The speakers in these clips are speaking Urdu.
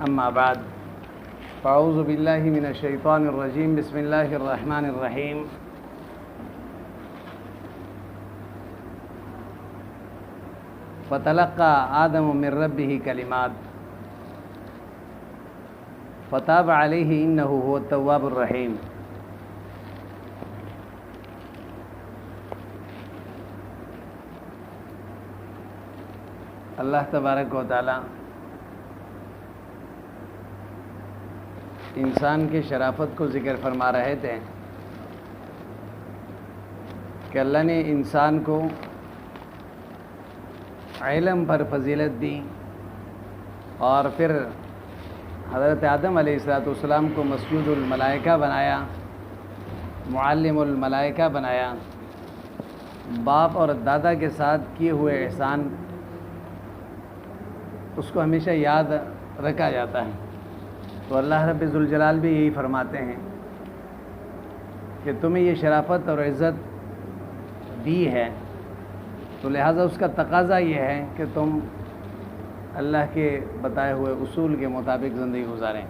اما بعد فاعوذ باللہ من الشیطان الرجیم بسم اللہ الرحمن الرحیم فتلقى آدم من ربه کلمات فتاب علیہ انہ هو التواب الرحیم۔ اللہ تبارک و تعالی انسان کی شرافت کو ذکر فرما رہے تھے کہ اللہ نے انسان کو علم پر فضیلت دی اور پھر حضرت آدم علیہ السلام کو مسجود الملائکہ بنایا، معلم الملائکہ بنایا۔ باپ اور دادا کے ساتھ کیے ہوئے احسان اس کو ہمیشہ یاد رکھا جاتا ہے۔ تو اللہ رب ذوالجلال بھی یہی فرماتے ہیں کہ تمہیں یہ شرافت اور عزت دی ہے، تو لہٰذا اس کا تقاضا یہ ہے کہ تم اللہ کے بتائے ہوئے اصول کے مطابق زندگی گزاریں۔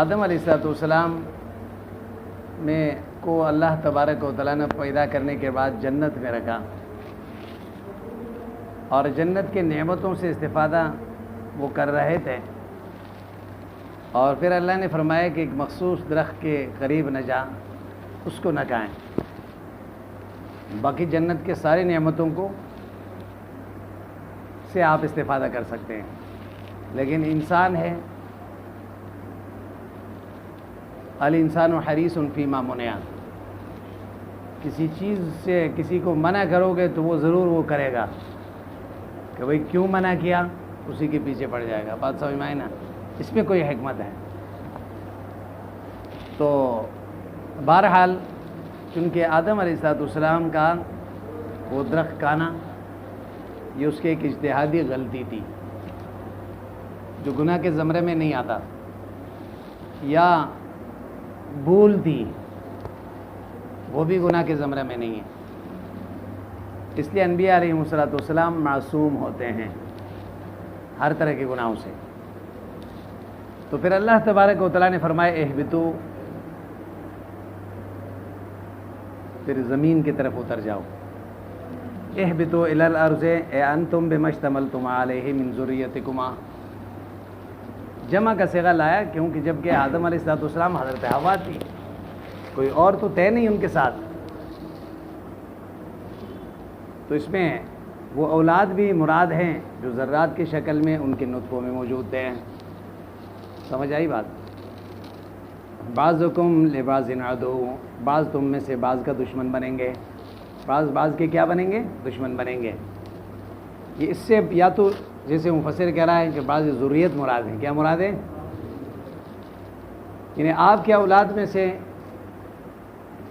آدم علیہ السلام میں کو اللہ تبارک و تعالیٰ نے پیدا کرنے کے بعد جنت میں رکھا اور جنت کے نعمتوں سے استفادہ وہ کر رہے تھے، اور پھر اللہ نے فرمایا کہ ایک مخصوص درخت کے قریب نہ جا، اس کو نہ کھائیں، باقی جنت کے ساری نعمتوں کو سے آپ استفادہ کر سکتے ہیں۔ لیکن انسان ہے، الانسان حریص فیما منع، کسی چیز سے کسی کو منع کرو گے تو وہ ضرور وہ کرے گا کہ بھئی کیوں منع کیا، اسی کے پیچھے پڑ جائے گا۔ بات سمجھ میں آئی نا؟ اس میں کوئی حکمت ہے۔ تو بہرحال چونکہ آدم علیہ السلام کا وہ درخت کھانا یہ اس کے ایک اجتہادی غلطی تھی جو گناہ کے زمرے میں نہیں آتا، یا بھول تھی وہ بھی گناہ کے زمرے میں نہیں ہے۔ اس لیے انبیاء علیہ السلام معصوم ہوتے ہیں ہر طرح کے گناہوں سے۔ تو پھر اللہ تبارک و تعالیٰ نے فرمایا اہبطوا، پھر زمین کی طرف اتر جاؤ۔ اہبطوا الی الارض انتم بما اشتملتم علیہ من ذریتکما، جمع کا صیغہ لایا کیونکہ جبکہ آدم علیہ السلام حضرت حوا تھی، کوئی اور تو طے نہیں ان کے ساتھ، تو اس میں وہ اولاد بھی مراد ہیں جو ذرات کی شکل میں ان کے نطفوں میں موجود تھے۔ سمجھ آئی بات؟ بعضکم لبعض عدو، بعض تم میں سے بعض کا دشمن بنیں گے، بعض کے کیا بنیں گے؟ دشمن بنیں گے۔ یہ اس سے یا تو جیسے مفسر کہہ رہا ہے کہ بعض ذریت مراد ہیں، کیا مراد ہے؟ یعنی آپ کے اولاد میں سے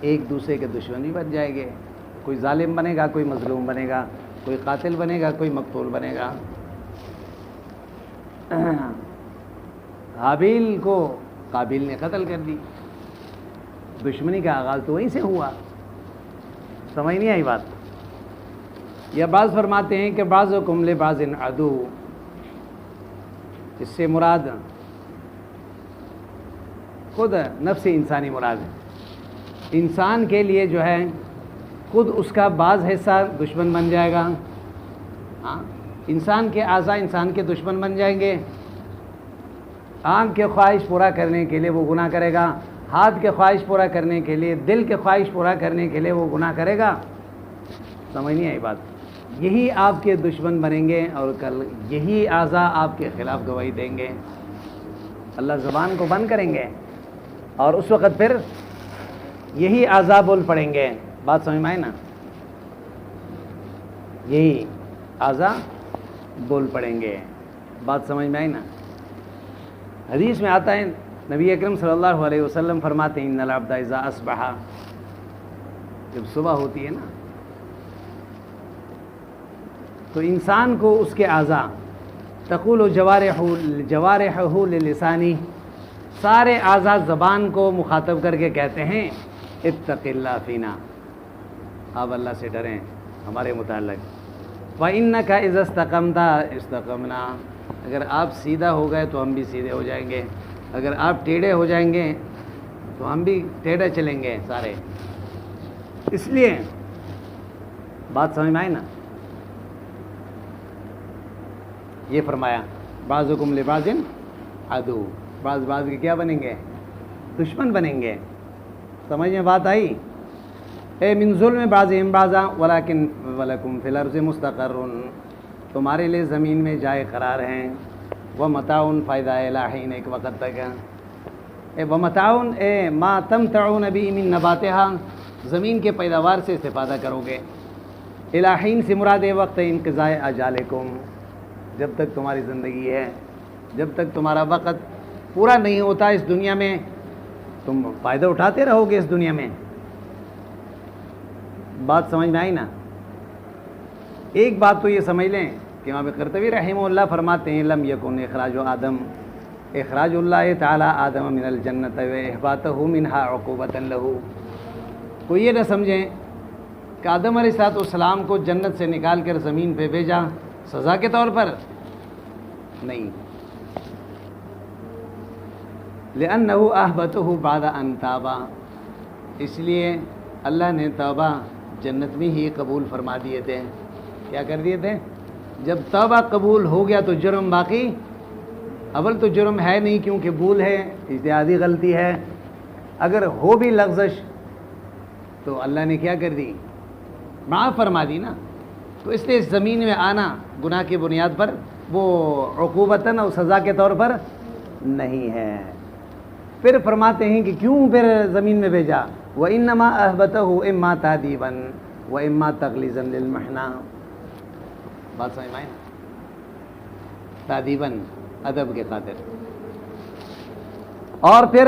ایک دوسرے کے دشمن بھی بن جائیں گے، کوئی ظالم بنے گا، کوئی مظلوم بنے گا، کوئی قاتل بنے گا، کوئی مقتول بنے گا۔ حابیل کو قابیل نے قتل کر دی، دشمنی کا آغاز تو وہیں سے ہوا۔ سمجھ نہیں آئی بات؟ یا بعض فرماتے ہیں کہ بعضکم لبعض عدو، اس سے مراد خود نفس انسانی مراد ہے۔ انسان کے لیے جو ہے خود اس کا بعض حصہ دشمن بن جائے گا۔ انسان کے اعضاء انسان کے دشمن بن جائیں گے۔ آنکھ کے خواہش پورا کرنے کے لیے وہ گناہ کرے گا، ہاتھ کے خواہش پورا کرنے کے لیے، دل کے خواہش پورا کرنے کے لیے وہ گناہ کرے گا۔ سمجھ نہیں آئی بات؟ یہی آپ کے دشمن بنیں گے اور کل یہی اعضاء آپ کے خلاف گواہی دیں گے۔ اللہ زبان کو بند کریں گے اور اس وقت پھر یہی اعضاء بول پڑیں گے۔ بات سمجھ میں آئی نا؟ یہی اعضاء بول پڑیں گے۔ بات سمجھ میں آئی نا؟ حدیث میں آتا ہے، نبی اکرم صلی اللہ علیہ وسلم فرماتے ہیں ان العبد اذا اصبح، جب صبح ہوتی ہے نا تو انسان کو اس کے اعضاء تقول جوارحہ للسانی، سارے اعضاء زبان کو مخاطب کر کے کہتے ہیں اتق اللہ فینا، آپ اللہ سے ڈریں ہمارے متعلق۔ وَإِنَّكَ إِذَا اسْتَقَمْتَ اسْتَقَمْنَا، اگر آپ سیدھا ہو گئے تو ہم بھی سیدھے ہو جائیں گے، اگر آپ ٹیڑھے ہو جائیں گے تو ہم بھی ٹیڑھے چلیں گے سارے۔ اس لیے بات سمجھ میں آئی نا؟ یہ فرمایا بعضکم لبعض عدو، بعض کے کیا بنیں گے؟ دشمن بنیں گے۔ سمجھ میں بات آئی؟ اے من ظلم بعضهم بعضا ولکن ولکم فی الارض مستقر، تمہارے لیے زمین میں جائے قرار ہیں، ومتاع فائدہ الہ حین، ایک وقت تک، ومتاع اے ما تمتعون به من نباتها، زمین کے پیداوار سے استفادہ کرو گے۔ الہ حین سے مراد وقت انقضاء اجالکم، جب تک تمہاری زندگی ہے، جب تک تمہارا وقت پورا نہیں ہوتا اس دنیا میں، تم فائدہ اٹھاتے رہو گے اس دنیا میں۔ بات سمجھ میں آئی نا؟ ایک بات تو یہ سمجھ لیں کہ امام قرطبی رحمہ اللہ فرماتے ہیں لم یکن اخراج آدم، اخراج اللہ تعالی آدم من الجنت و احباطہ منہا عقوبۃ لہ، کوئی یہ نہ سمجھیں کہ آدم علیہ السلام کو جنت سے نکال کر زمین پہ بھیجا سزا کے طور پر، نہیں، لأنہ احبطہ بعد ان تابا، اس لیے اللہ نے توبہ جنت میں ہی قبول فرما دیے تھے۔ کیا کر دیے تھے؟ جب توبہ قبول ہو گیا تو جرم باقی، اول تو جرم ہے نہیں کیونکہ بھول ہے، اجتہادی غلطی ہے، اگر ہو بھی لغزش تو اللہ نے کیا کر دی؟ معاف فرما دی نا۔ تو اس لیے اس زمین میں آنا گناہ کی بنیاد پر وہ عقوبتاً اور سزا کے طور پر نہیں ہے۔ پھر فرماتے ہیں کہ کیوں پھر زمین میں بھیجا؟ وَإِنَّمَا أَهْبَتَهُ إِمَّا تَعْدِيبًا وَإِمَّا تَغْلِيظًا لِلْمَحْنَى، بات سمجھ میں آئی نا؟ تادیباً، ادب کے خاطر، اور پھر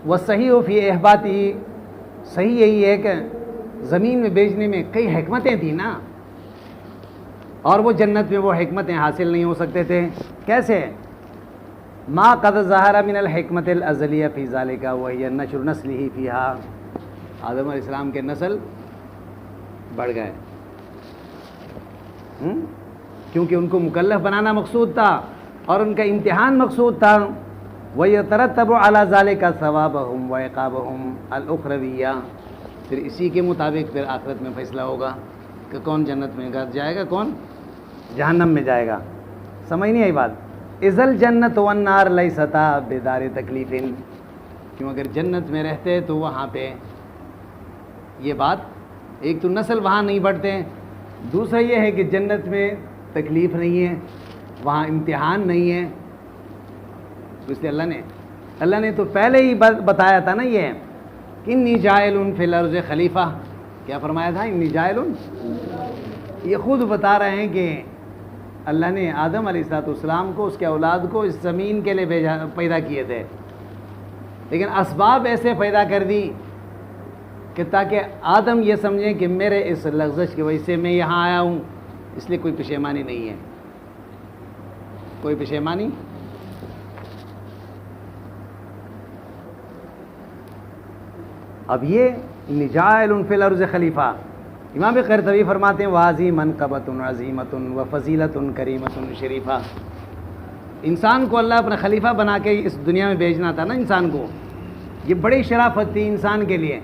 وَالصَّحِيحُ فِي إِحْبَاطِهِ، صحیح یہی ہے کہ زمین میں بیچنے میں کئی حکمتیں تھیں نا، اور وہ جنت میں وہ حکمتیں حاصل نہیں ہو سکتے تھے۔ کیسے؟ ما قد ظہر من الحکمت الازلیہ فی ذالک وہی نشر نسلہ فیہا، آدم علیہ السلام کے نسل بڑھ گئے، کیونکہ ان کو مکلف بنانا مقصود تھا اور ان کا امتحان مقصود تھا۔ وَيَتَرَتَّبُ عَلَى ذَلِكَ ثَوَابَهُمْ وَعِقَابَهُم الْأُخْرَوِيَّةِ، پھر اسی کے مطابق پھر آخرت میں فیصلہ ہوگا کہ کون جنت میں جائے گا، کون جہنم میں جائے گا۔ سمجھ نہیں آئی بات؟ اِذَ الْجَنَّةُ وَالنَّارُ لَيْسَتَا بِدَارِ تَکْلِیفٍ، کیوں اگر جنت میں رہتے تو وہاں پہ یہ بات، ایک تو نسل وہاں نہیں بڑھتے، دوسرا یہ ہے کہ جنت میں تکلیف نہیں ہے، وہاں امتحان نہیں ہے۔ اس لیے اللہ نے تو پہلے ہی بتایا تھا نا یہ کہ انی جاعل فی الارض خلیفہ، کیا فرمایا تھا؟ انی جاعل، یہ خود بتا رہے ہیں کہ اللہ نے آدم علیہ السلام کو، اس کے اولاد کو اس زمین کے لیے پیدا کیے تھے، لیکن اسباب ایسے پیدا کر دی کہ تاکہ آدم یہ سمجھیں کہ میرے اس لغزش کی وجہ سے میں یہاں آیا ہوں، اس لیے کوئی پشیمانی نہیں ہے، کوئی پشیمانی۔ اب یہ نجائل فی الارض خلیفہ، امام قرطبی فرماتے ہیں واضی منقبۃ عظیمۃ و فضیلۃ کریمۃ شریفہ، انسان کو اللہ اپنا خلیفہ بنا کے اس دنیا میں بھیجنا تھا نا انسان کو، یہ بڑی شرافت تھی انسان کے لیے،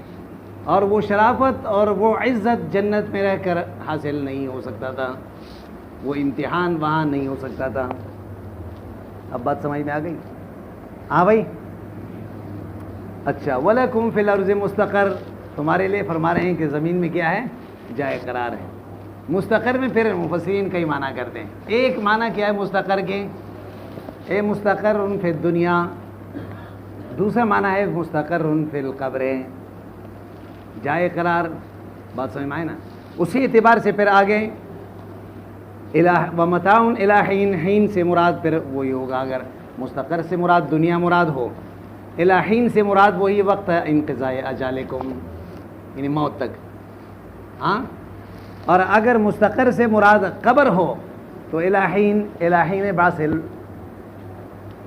اور وہ شرافت اور وہ عزت جنت میں رہ کر حاصل نہیں ہو سکتا تھا، وہ امتحان وہاں نہیں ہو سکتا تھا۔ اب بات سمجھ میں آ گئی؟ ہاں بھائی، اچھا، وَلَكُمْ فِي الْأَرْضِ مستقر، تمہارے لیے فرما رہے ہیں کہ زمین میں کیا ہے؟ جائے قرار ہے۔ مستقر میں پھر مفسرین کئی معنی کرتے ہیں، ایک معنی کیا ہے مستقر کے؟ اے مستقر فی الدنیا، دوسرا معنی ہے مستقر فی القبر، جائے قرار۔ بات سمجھ میں آئے نا؟ اسی اعتبار سے پھر آگے وَمَتَاعٌ إِلَىٰ حِینٍ، حین سے مراد پھر وہی ہوگا، اگر مستقر سے مراد دنیا مراد ہو، اِلیٰ حین سے مراد وہی وقت ہے انقضاء اجالکم، یعنی موت تک، ہاں، اور اگر مستقر سے مراد قبر ہو تو اِلیٰ حین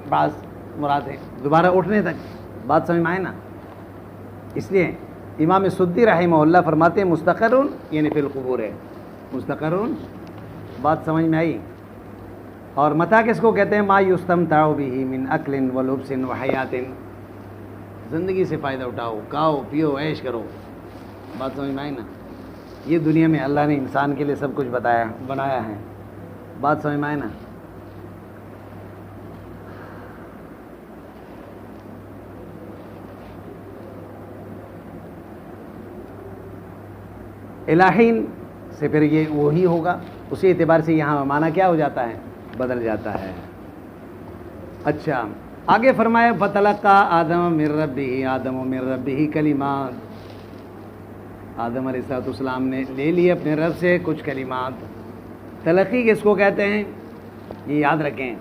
بعض مراد ہے دوبارہ اٹھنے تک۔ بات سمجھ میں آئے نا؟ اس لیے امام سدی رحمہ اللہ فرماتے ہیں مستقر یعنی فی القبور ہے، مستقر۔ بات سمجھ میں آئی؟ اور متاع کس کو کہتے ہیں؟ ما یستمتع بہ من اکل و لبس و حیات، زندگی سے فائدہ اٹھاؤ، کھاؤ پیو عیش کرو. بات سمجھ میں آئی نا؟ یہ دنیا میں اللہ نے انسان کے لیے سب کچھ بنایا ہے. بات سمجھ میں آئی نا؟ الہین سے پھر یہ وہی ہوگا، اسی اعتبار سے یہاں معنی کیا ہو جاتا ہے؟ بدل جاتا ہے. اچھا آگے فرمایا فتلقى آدم من ربہ، آدم من ربہ کلمات، آدم علیہ السلام نے لے لیے اپنے رب سے کچھ کلمات. تلقی کس کو کہتے ہیں؟ یہ یاد رکھیں،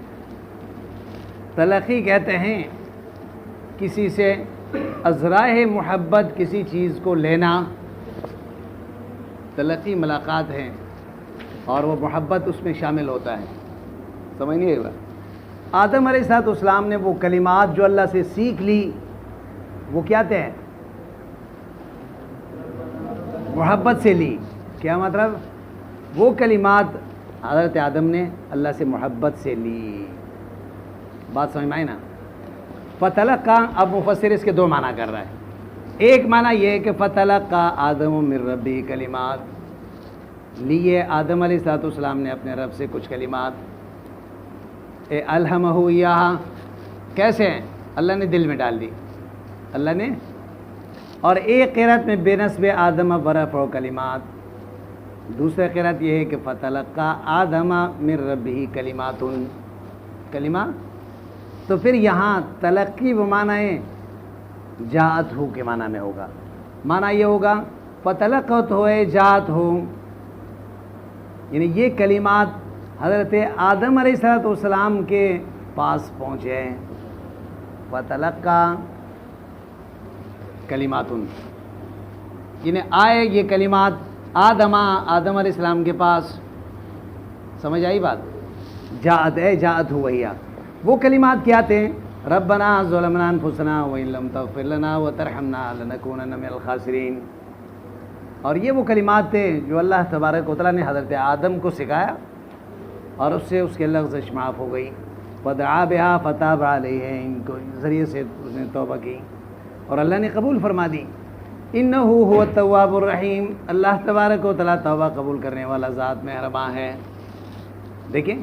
تلقی کہتے ہیں کسی سے ازراہ محبت کسی چیز کو لینا. تلقی ملاقات ہے اور وہ محبت اس میں شامل ہوتا ہے. سمجھ نہیں آئے گا؟ آدم علیہ السلام نے وہ کلمات جو اللہ سے سیکھ لی وہ کیا تھے؟ محبت سے لی. کیا مطلب؟ وہ کلمات حضرت آدم نے اللہ سے محبت سے لی. بات سمجھ میں آئی نا؟ فتلقى، اب مفسر اس کے دو معنی کر رہا ہے. ایک معنی یہ ہے کہ فتلقى آدم من ربہ کلمات، لیے آدم علیہ السلام نے اپنے رب سے کچھ کلمات. الہمہ ایہا، کیسے؟ اللہ نے دل میں ڈال دی، اللہ نے. اور ایک قرأت میں بے نسب آدم ورفع کلمات، دوسرے قرأت یہ ہے کہ فتلقى آدم من ربہ کلمات، کلمہ. تو پھر یہاں تلقی وہ معنی ہے جاءت ہو کے معنی میں ہوگا. معنی یہ ہوگا فتلقت ہوئے جاءت ہو، یعنی یہ کلمات حضرت آدم علیہ السلام کے پاس پہنچے. فتلقى کلمات، یعنی آئے یہ کلمات آدم علیہ السلام کے پاس. سمجھ آئی بات؟ جاءت ہوئی، وہ کلمات کیا تھے؟ ربنا ظلمنا انفسنا وان لم تغفر لنا وترحمنا لنکونن من الخاسرین. اور یہ وہ کلمات تھے جو اللہ تبارک و تعالیٰ نے حضرت آدم کو سکھایا اور اس سے اس کے لغزش معاف ہو گئی. فدعا بہا فتاب علیہ، ان کو ذریعے سے اس نے توبہ کی اور اللہ نے قبول فرما دی. انہ هو التواب الرحیم، اللہ تبارک و تعالیٰ توبہ قبول کرنے والا ذات مہرباں ہے. دیکھیں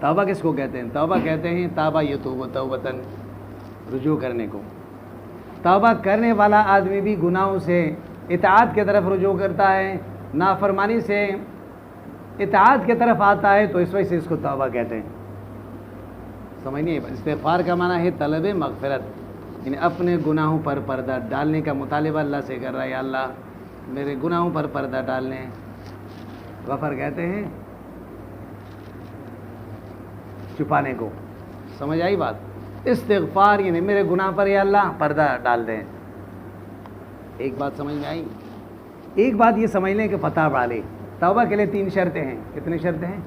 توبہ کس کو کہتے ہیں؟ توبہ کہتے ہیں توبہ یتوب توبتن، رجوع کرنے کو. توبہ کرنے والا آدمی بھی گناہوں سے اطاعت کی طرف رجوع کرتا ہے، نافرمانی سے اطاعت کی طرف آتا ہے، تو اس وجہ سے اس کو توبہ کہتے ہیں. سمجھنی؟ استغفار کا معنی ہے طلب مغفرت، یعنی اپنے گناہوں پر پردہ ڈالنے کا مطالبہ اللہ سے کر رہا ہے. یا اللہ میرے گناہوں پر پردہ ڈالنے. غفر کہتے ہیں چھپانے کو. سمجھ آئی بات؟ استغفار یعنی میرے گناہ پر یا اللہ پردہ ڈال دیں. ایک بات سمجھ میں آئی؟ ایک بات یہ سمجھ لیں کہ فتح ڈالے. توبہ کے لیے 3 شرطیں ہیں. کتنی شرطیں ہیں؟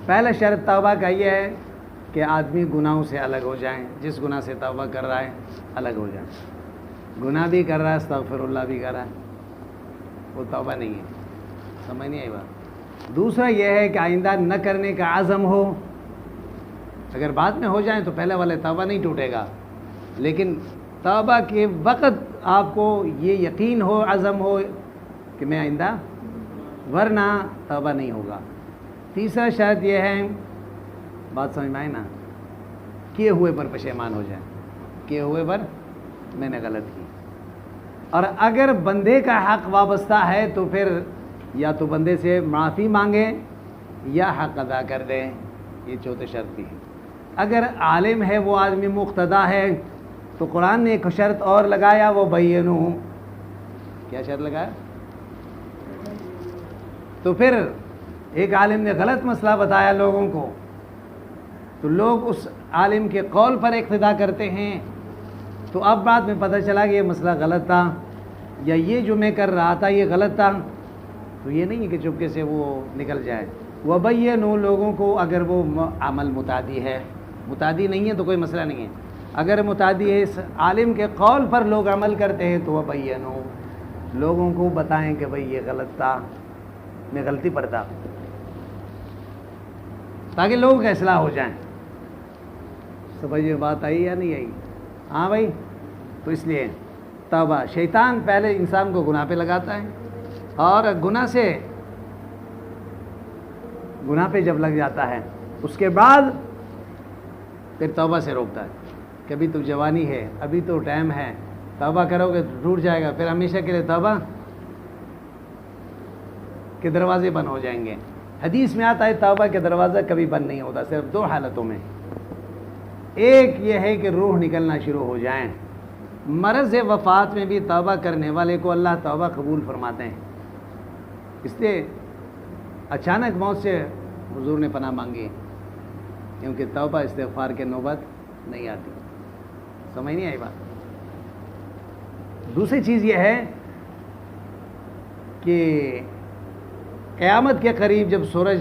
پہلا شرط توبہ کا یہ ہے کہ آدمی گناہوں سے الگ ہو جائیں. جس گناہ سے توبہ کر رہا ہے الگ ہو جائیں. گناہ بھی کر رہا ہے استغفر اللہ بھی کر رہا ہے، وہ توبہ نہیں ہے. سمجھ نہیں آئی بات؟ دوسرا یہ ہے کہ آئندہ نہ کرنے کا عزم ہو. اگر بعد میں ہو جائیں تو پہلے والے توبہ نہیں ٹوٹے گا، لیکن توبہ کے وقت آپ کو یہ یقین ہو، عزم ہو کہ میں آئندہ، ورنہ توبہ نہیں ہوگا. تیسرا شرط یہ ہے، بات سمجھ میں آئے نا، کیے ہوئے پر پشیمان ہو جائیں. کیے ہوئے پر میں نے غلط کی. اور اگر بندے کا حق وابستہ ہے تو پھر یا تو بندے سے معافی مانگے یا حق ادا کر دیں. یہ چوتھے شرط بھی ہے. اگر عالم ہے وہ آدمی مقتدا ہے تو قرآن نے ایک شرط اور لگایا، وہ بینو. کیا شرط لگایا؟ تو پھر ایک عالم نے غلط مسئلہ بتایا لوگوں کو تو لوگ اس عالم کے قول پر اقتدا کرتے ہیں. تو اب بعد میں پتہ چلا کہ یہ مسئلہ غلط تھا یا یہ جو میں کر رہا تھا یہ غلط تھا، تو یہ نہیں ہے کہ چپکے سے وہ نکل جائے. وَبَيَّنُوا، لوگوں کو اگر وہ عمل متعدی ہے، متعدی نہیں ہے تو کوئی مسئلہ نہیں ہے. اگر متعدی ہے اس عالم کے قول پر لوگ عمل کرتے ہیں تو وَبَيَّنُوا، لوگوں کو بتائیں کہ بھئی یہ غلط تھا، میں غلطی پر تھا. تاکہ لوگوں کا اصلاح ہو جائیں۔ سمجھ بات آئی یا نہیں آئی؟ ہاں بھائی، تو اس لیے توبہ، شیطان پہلے انسان کو گناہ پہ لگاتا ہے، اور گناہ پہ جب لگ جاتا ہے اس کے بعد پھر توبہ سے روکتا ہے کہ ابھی تو جوانی ہے، ابھی تو ٹائم ہے، توبہ کرو گے تو ٹوٹ جائے گا، پھر ہمیشہ کے لیے توبہ کے دروازے بند ہو جائیں گے۔ حدیث میں آتا ہے توبہ کے دروازہ کبھی بند نہیں ہوتا، صرف دو حالتوں میں۔ ایک یہ ہے کہ روح نکلنا شروع ہو جائیں، مرض وفات میں بھی توبہ کرنے والے کو اللہ توبہ قبول فرماتے ہیں۔ اس لیے اچانک موت سے حضور نے پناہ مانگی، کیونکہ توبہ استغفار کے نوبت نہیں آتی۔ سمجھ نہیں آئی بات؟ دوسری چیز یہ ہے کہ قیامت کے قریب جب سورج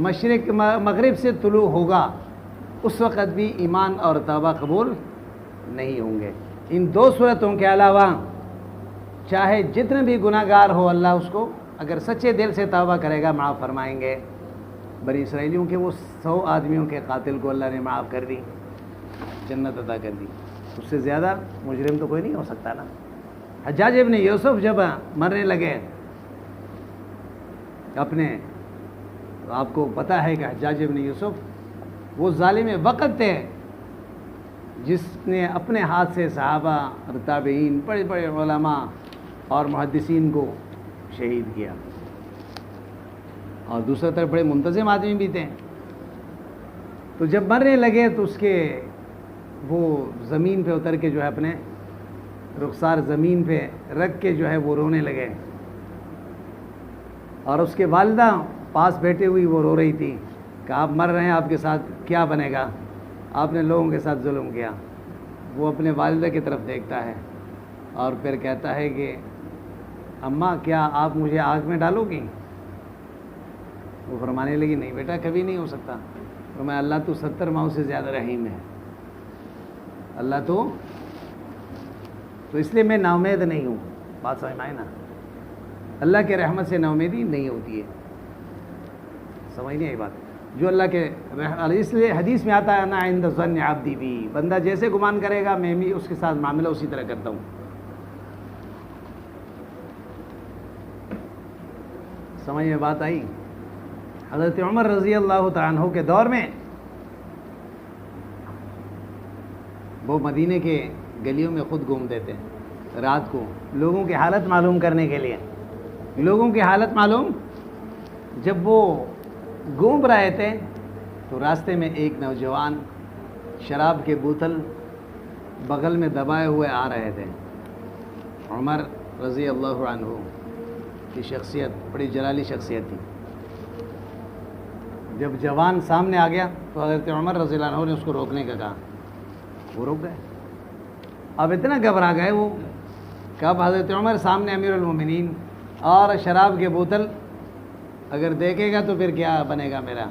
مشرق مغرب سے طلوع ہوگا اس وقت بھی ایمان اور توبہ قبول نہیں ہوں گے۔ ان دو صورتوں کے علاوہ چاہے جتنے بھی گناہ گار ہو، اللہ اس کو اگر سچے دل سے توبہ کرے گا معاف فرمائیں گے۔ بنی اسرائیلیوں کے وہ 100 آدمیوں کے قاتل کو اللہ نے معاف کر دی، جنت عطا کر دی، اس سے زیادہ مجرم تو کوئی نہیں ہو سکتا نا۔ حجاج ابن یوسف جب مرنے لگے آپ کو پتہ ہے کہ حجاج ابن یوسف وہ ظالم وقت تھے جس نے اپنے ہاتھ سے صحابہ اور تابعین، بڑے بڑے علماء اور محدثین کو شہید کیا، اور دوسری طرف بڑے منتظم آدمی بھی تھے۔ تو جب مرنے لگے تو اس کے وہ زمین پہ اتر کے جو ہے اپنے رخسار زمین پہ رکھ کے جو ہے وہ رونے لگے، اور اس کے والدہ پاس بیٹھے ہوئی وہ رو رہی تھی کہ آپ مر رہے ہیں، آپ کے ساتھ کیا بنے گا، آپ نے لوگوں کے ساتھ ظلم کیا۔ وہ اپنے والدہ کی طرف دیکھتا ہے اور پھر کہتا ہے کہ اماں کیا آپ مجھے آگ میں ڈالو گی؟ وہ فرمانے لگی نہیں بیٹا، کبھی نہیں ہو سکتا۔ فرمایا اللہ تو 70 ماؤں سے زیادہ رحیم ہے، اللہ تو اس لیے میں نا امید نہیں ہوں۔ بات سمجھ میں آئی نا؟ اللہ کے رحمت سے نا امیدی نہیں ہوتی ہے۔ سمجھ نہیں آئی بات؟ جو اللہ کے اس لیے حدیث میں آتا ہے انا عند ظن عبدی بی، بندہ جیسے گمان کرے گا میں بھی اس کے ساتھ معاملہ اسی طرح کرتا ہوں۔ سمجھ میں بات آئی؟ حضرت عمر رضی اللہ تعالیٰ عنہ کے دور میں وہ مدینے کے گلیوں میں خود گھومتے تھے رات کو، لوگوں کی حالت معلوم کرنے کے لیے۔ لوگوں کی حالت معلوم، جب وہ گھوم رہے تھے تو راستے میں ایک نوجوان شراب کے بوتل بغل میں دبائے ہوئے آ رہے تھے۔ عمر رضی اللہ عنہ کی شخصیت بڑی جلالی شخصیت تھی۔ جب جوان سامنے آ گیا تو حضرت عمر رضی اللہ عنہ نے اس کو روکنے کا کہا، وہ رک گئے۔ اب اتنا گھبرا گئے وہ کہ اب حضرت عمر سامنے امیر المومنین اور شراب کے بوتل اگر دیکھے گا تو پھر کیا بنے گا میرا۔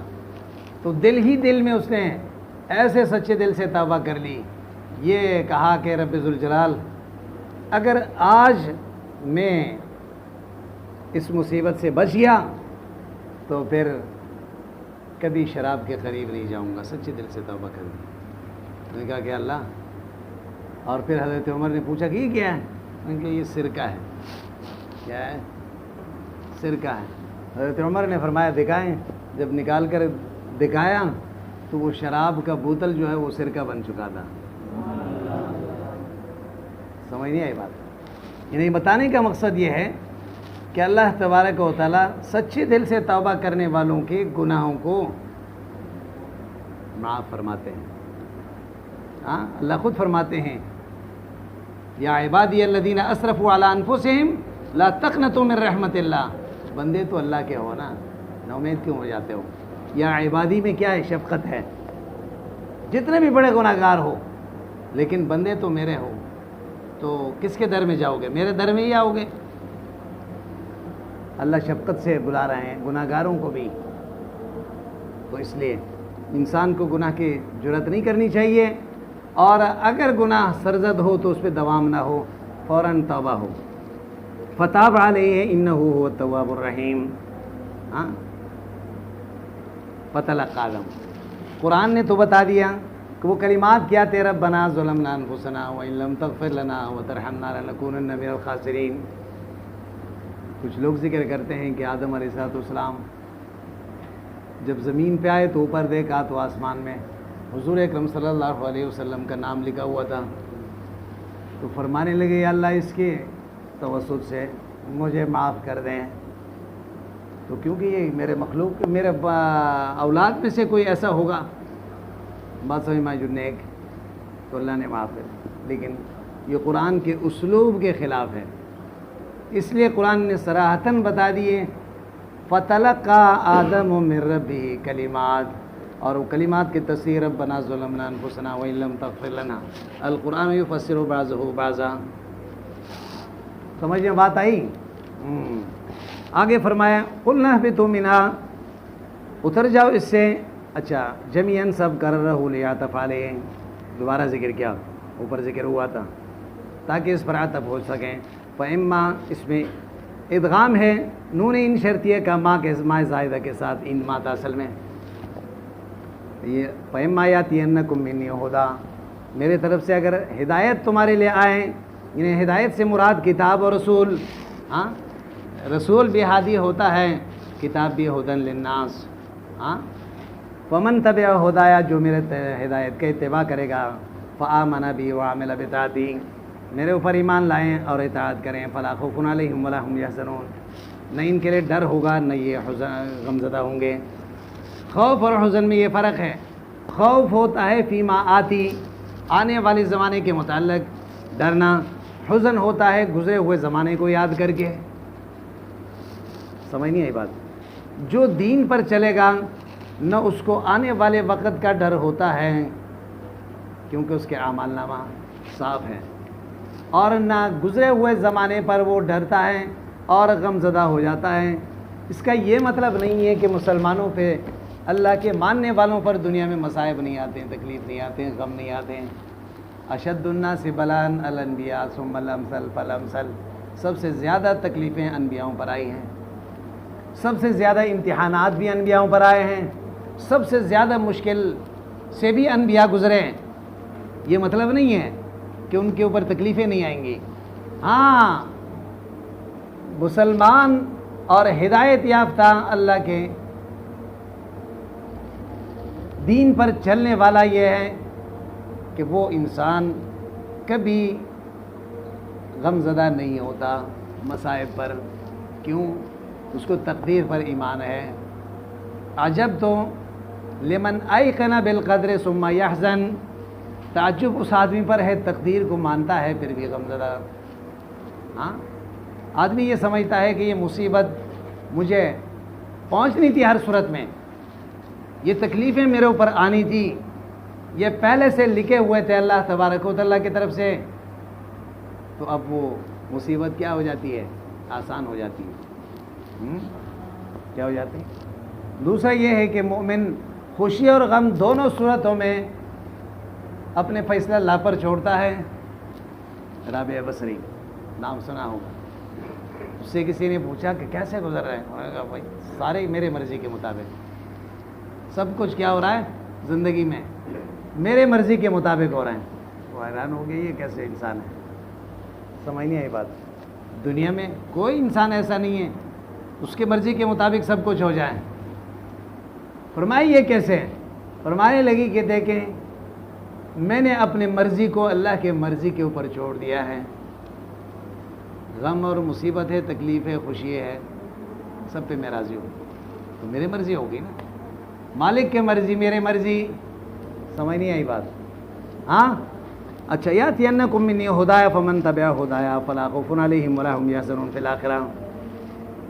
تو دل ہی دل میں اس نے ایسے سچے دل سے توبہ کر لی، یہ کہا کہ رب ذوالجلال اگر آج میں اس مصیبت سے بچ گیا تو پھر کبھی شراب کے قریب نہیں جاؤں گا۔ سچے دل سے توبہ کر دی۔ میں نے کہا کہ اللہ، اور پھر حضرت عمر نے پوچھا کہ یہ کیا ہے؟ میں نے کہا یہ سرکہ ہے۔ کیا ہے؟ سرکہ ہے۔ حضرت عمر نے فرمایا دکھائیں۔ جب نکال کر دکھایا تو وہ شراب کا بوتل جو ہے وہ سرکہ بن چکا تھا۔ سمجھ نہیں آئی بات؟ یعنی بتانے کا مقصد یہ ہے کہ اللہ تبارک و تعالیٰ سچے دل سے توبہ کرنے والوں کے گناہوں کو معاف فرماتے ہیں۔ ہاں، اللہ خود فرماتے ہیں یا عبادی الذین اسرفوا علی انفسہم لا تقنطوا من رحمت اللہ۔ بندے تو اللہ کے ہو نا، نا امید کیوں ہو جاتے ہو؟ یا عبادی میں کیا ہے؟ شفقت ہے۔ جتنے بھی بڑے گناہ گار ہو لیکن بندے تو میرے ہو، تو کس کے در میں جاؤ گے؟ میرے در میں ہی آؤ گے۔ اللہ شفقت سے بلا رہے ہیں گناہ گاروں کو بھی۔ تو اس لیے انسان کو گناہ کی جرات نہیں کرنی چاہیے، اور اگر گناہ سرزد ہو تو اس پہ دوام نہ ہو، فوراً توبہ ہو۔ فتاب علیہ انہ هو التواب الرحیم۔ ہاں، فتلقى آدم. قرآن نے تو بتا دیا کہ وہ کلمات کیا تھے، ربنا ظلمنا انفسنا وان لم تغفر لنا وترحمنا لنکونن من الخاسرین. کچھ لوگ ذکر کرتے ہیں کہ آدم علیہ السلام جب زمین پہ آئے تو اوپر دیکھا تو آسمان میں حضور اکرم صلی اللہ علیہ وسلم کا نام لکھا ہوا تھا، تو فرمانے لگے یا اللہ اس کے توسط سے مجھے معاف کر دیں. تو کیونکہ یہ میرے مخلوق، میرے اولاد میں سے کوئی ایسا ہوگا بات سمجھ میں جو نیک، تو اللہ نے معاف کر دیا. لیکن یہ قرآن کے اسلوب کے خلاف ہے، اس لیے قرآن نے صراحتاً بتا دیے فتلقى آدم من ربه کلمات، اور وہ کلمات کی تفسیر ربنا ظلمنا انفسنا وان لم تغفر لنا. القرآن یفسر بعضه بعضا. سمجھ میں بات آئی؟ آگے فرمایا قلنا اهبطوا منها، اتر جاؤ اس سے. اچھا جمیعاً سب کر رہو لیعطف علیہ، دوبارہ ذکر کیا، اوپر ذکر ہوا تھا تاکہ اس پر عطف ہو سکیں. فاما اس میں ادغام ہے، نون ان شرطیہ کا ماء زائدہ کے ساتھ، ان مات اصل میں یہ فاما یاتینکم منی ہدی، میرے طرف سے اگر ہدایت تمہارے لیے آئیں، یعنی ہدایت سے مراد کتاب اور رسول. ہاں رسول بھی ہادی ہوتا ہے، کتاب بھی ہدن للناس. ہاں فمن تبع ہدایا، جو میرے ہدایت کا اتباع کرے گا، فآمن بی وعمل بطاعتی، میرے اوپر ایمان لائیں اور اطاعت کریں، فلا خوف علیہم ولا هم یحزنون، نہ ان کے لیے ڈر ہوگا نہ یہ غمزدہ ہوں گے. خوف اور حزن میں یہ فرق ہے. خوف ہوتا ہے فیما آتی، آنے والے زمانے کے متعلق ڈرنا، حزن ہوتا ہے گزرے ہوئے زمانے کو یاد کر کے. سمجھ نہیں آئی بات؟ جو دین پر چلے گا نہ اس کو آنے والے وقت کا ڈر ہوتا ہے کیونکہ اس کے اعمال نامہ صاف ہے، اور نہ گزرے ہوئے زمانے پر وہ ڈرتا ہے اور غم زدہ ہو جاتا ہے. اس کا یہ مطلب نہیں ہے کہ مسلمانوں پہ، اللہ کے ماننے والوں پر دنیا میں مصائب نہیں آتے ہیں، تکلیف نہیں آتے ہیں، غم نہیں آتے ہیں. اشد الناس بلاء الانبیاء ثم الامثل فالامثل، سب سے زیادہ تکلیفیں انبیاؤں پر آئی ہیں، سب سے زیادہ امتحانات بھی انبیاؤں پر آئے ہیں، سب سے زیادہ مشکل سے بھی انبیاء گزرے ہیں. یہ مطلب نہیں ہے کہ ان کے اوپر تکلیفیں نہیں آئیں گی. ہاں مسلمان اور ہدایت یافتہ اللہ کے دین پر چلنے والا یہ ہے کہ وہ انسان کبھی غم زدہ نہیں ہوتا مصائب پر. کیوں؟ اس کو تقدیر پر ایمان ہے. عجب تو لمن ایقن بالقدر ثم یحزن، تعجب اس آدمی پر ہے تقدیر کو مانتا ہے پھر بھی غم زدہ. ہاں آدمی یہ سمجھتا ہے کہ یہ مصیبت مجھے پہنچنی تھی، ہر صورت میں یہ تکلیفیں میرے اوپر آنی تھی، یہ پہلے سے لکھے ہوئے تھے اللہ تبارک و تعالیٰ کی طرف سے، تو اب وہ مصیبت کیا ہو جاتی ہے؟ آسان ہو جاتی ہے. کیا ہو جاتی ہے؟ دوسرا یہ ہے کہ مومن خوشی اور غم دونوں صورتوں میں اپنے فیصلہ اللہ پر چھوڑتا ہے. رابعہ بصری نام سنا ہوگا، اس سے کسی نے پوچھا کہ کیسے گزر رہے ہیں؟ انہوں نے کہا بھائی سارے میرے مرضی کے مطابق، سب کچھ کیا ہو رہا ہے زندگی میں میرے مرضی کے مطابق ہو رہے ہیں. وہ حیران ہو گئے یہ کیسے انسان ہے؟ سمجھ نہیں آئی بات؟ دنیا میں کوئی انسان ایسا نہیں ہے اس کے مرضی کے مطابق سب کچھ ہو جائے. فرمائی یہ کیسے؟ فرمانے لگی کہ دیکھیں میں نے اپنے مرضی کو اللہ کے مرضی کے اوپر چھوڑ دیا ہے. غم اور مصیبت ہے، تکلیف ہے، خوشی ہے، سب پہ میں راضی ہوں. تو میرے مرضی ہوگی نا، مالک کے مرضی میرے مرضی. سمجھ نہیں آئی بات؟ ہاں اچھا. یاتینکم منی ہدایا فمن تبع ہدایا فلا خوف علیہم ولا هم یحزنون فی الاخرہ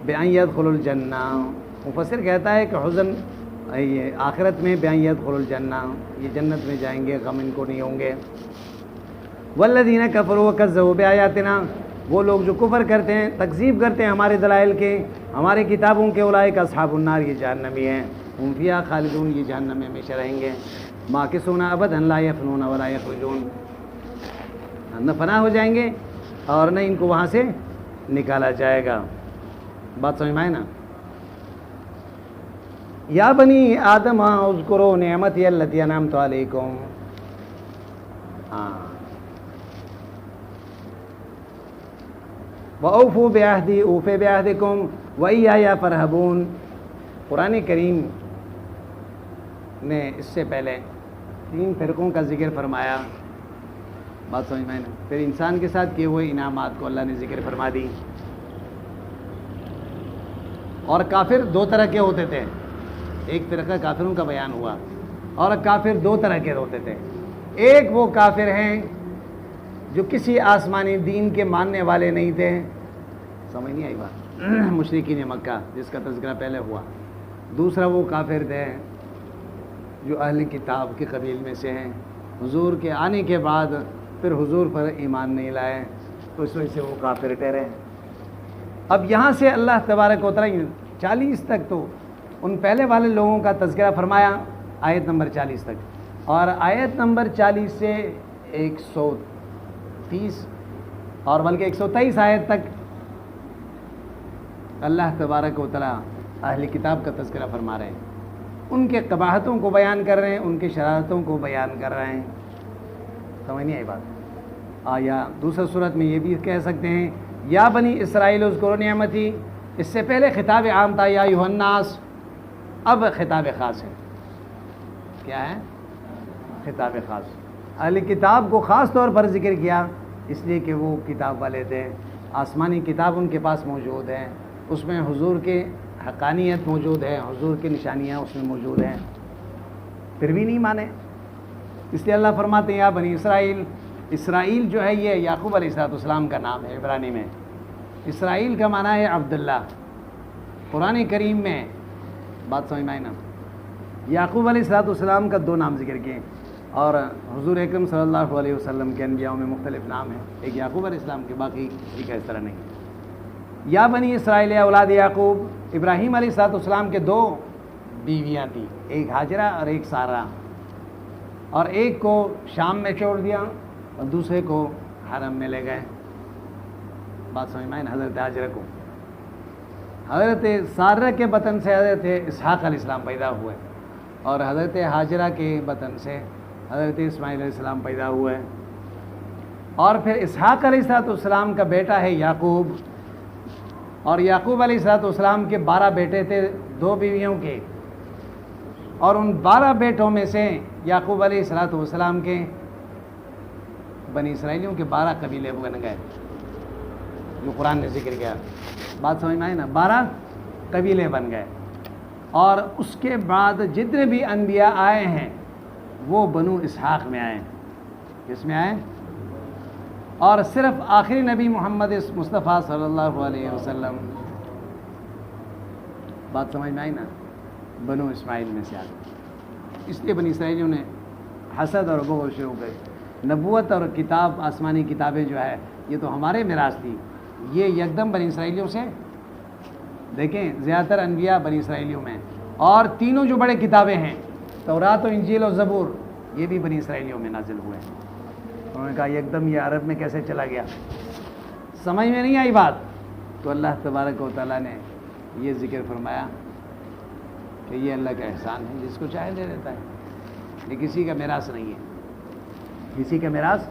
بان یدخلوا الجنہ. مفسر کہتا ہے کہ حزن یہ آخرت میں، بان یدخلوا الجنہ یہ جنت میں جائیں گے، غم ان کو نہیں ہوں گے. والذین کفروا وکذبوا بآیاتنا، وہ لوگ جو کفر کرتے ہیں، تکذیب کرتے ہیں ہمارے دلائل کے، ہمارے کتابوں کے، اولئک اصحاب النار یہ جہنمی ہیں، ہم فیہا خالدون یہ جہنم میں ہمیشہ رہیں گے. ماکثون ابدا لا یفنون ولا یخرجون، نہ فنا ہو جائیں گے اور نہ ان کو وہاں سے نکالا جائے گا. بات سمجھ میں آئے نا؟ یا بنی آدم اذکروا نعمتی التی انعمت علیکم. وَأَوْفُوا بِعَهْدِي أُوفِ بِعَهْدِكُمْ وَإِيَّايَ فَارْهَبُونَ. قرآن کریم نے اس سے پہلے 3 فرقوں کا ذکر فرمایا. بات سمجھ میں نا. پھر انسان کے ساتھ کیے ہوئے انعامات کو اللہ نے ذکر فرما دی. اور کافر 2 طرح کے ہوتے تھے. ایک فرقہ کافروں کا بیان ہوا. اور کافر 2 طرح کے ہوتے تھے. ایک وہ کافر ہیں جو کسی آسمانی دین کے ماننے والے نہیں تھے. سمجھ نہیں آئی بات؟ مشرکین مکہ جس کا تذکرہ پہلے ہوا. دوسرا وہ کافر تھے جو اہل کتاب کے قبیل میں سے ہیں. حضور کے آنے کے بعد پھر حضور پر ایمان نہیں لائے تو اس وجہ سے وہ کافر ٹھہرے. اب یہاں سے اللہ تبارک و تعالی 40 تک تو ان پہلے والے لوگوں کا تذکرہ فرمایا آیت نمبر 40 تک. اور آیت نمبر 40 سے 130 اور بلکہ 123 آیت تک اللہ تبارک و تعالی اہل کتاب کا تذکرہ فرما رہے ہیں. ان کے قباحتوں کو بیان کر رہے ہیں, ان کی شرارتوں کو بیان کر رہے ہیں. سمجھ نہیں آئی بات؟ یا دوسرا صورت میں یہ بھی کہہ سکتے ہیں یا بنی اسرائیل اذکروا نعمتی. اس سے پہلے خطاب عام تھا یا ایھا الناس. اب خطاب خاص ہے. کیا ہے؟ خطاب خاص. اہل کتاب کو خاص طور پر ذکر کیا اس لیے کہ وہ کتاب والے تھے. آسمانی کتاب ان کے پاس موجود ہے. اس میں حضور کے حقانیت موجود ہے, حضور کی نشانیاں اس میں موجود ہیں. پھر بھی نہیں مانے. اس لیے اللہ فرماتے ہیں یا بنی اسرائیل. اسرائیل جو ہے یہ یعقوب علیہ السلام کا نام ہے عبرانی میں. اسرائیل کا معنی ہے عبداللہ. قرآن کریم میں بات سمجھ میں آئی نا, یعقوب علیہ السلام کا 2 نام ذکر کیے اور حضور اکرم صلی اللہ علیہ وسلم کے انبیاء میں مختلف نام ہیں. ایک یعقوب علیہ السلام کے, باقی کسی کا اس طرح نہیں. یا بنی اسرائیل اولاد یعقوب. ابراہیم علیہ السلام کے 2 بیویاں تھیں, ایک ہاجرہ اور ایک سارہ. اور ایک کو شام میں چھوڑ دیا اور دوسرے کو حرم میں لے گئے. بات سمجھ میں آئی نا. حضرت ہاجرہ کو, حضرت سارہ کے بطن سے حضرت اسحاق علیہ السلام پیدا ہوئے اور حضرت ہاجرہ کے بطن سے حضرت اسماعیل علیہ السلام پیدا ہوئے. اور پھر اسحاق علیہ السلام کا بیٹا ہے یعقوب. اور یعقوب علیہ السلام کے 12 بیٹے تھے 2 بیویوں کے. اور ان 12 بیٹوں میں سے یعقوب علیہ السلام کے بنی اسرائیلیوں کے 12 قبیلے بن گئے جو قرآن نے ذکر کیا. بات سمجھ میں آئی نا. 12 قبیلے بن گئے. اور اس کے بعد جتنے بھی انبیاء آئے ہیں وہ بنو اسحاق میں آئے. کس میں آئے؟ اور صرف آخری نبی محمد مصطفیٰ صلی اللہ علیہ وسلم, بات سمجھ میں آئی نا, بنو اسماعیل میں سے آ گئے. اس لیے بنی اسرائیلیوں نے حسد اور بغض شروع کر. نبوت اور کتاب, آسمانی کتابیں جو ہے یہ تو ہمارے میراث تھی, یہ یکدم بنی اسرائیلیوں سے. دیکھیں زیادہ تر انبیاء بنی اسرائیلیوں میں, اور تینوں جو بڑے کتابیں ہیں تورات و انجیل و زبور یہ بھی بنی اسرائیلیوں میں نازل ہوئے ہیں. انہوں نے کہا یکدم یہ عرب میں کیسے چلا گیا, سمجھ میں نہیں آئی بات. تو اللہ تبارک و تعالیٰ نے یہ ذکر فرمایا کہ یہ اللہ کا احسان ہے, جس کو چاہے دے دیتا ہے. یہ کسی کا میراث نہیں ہے, کسی کا میراث.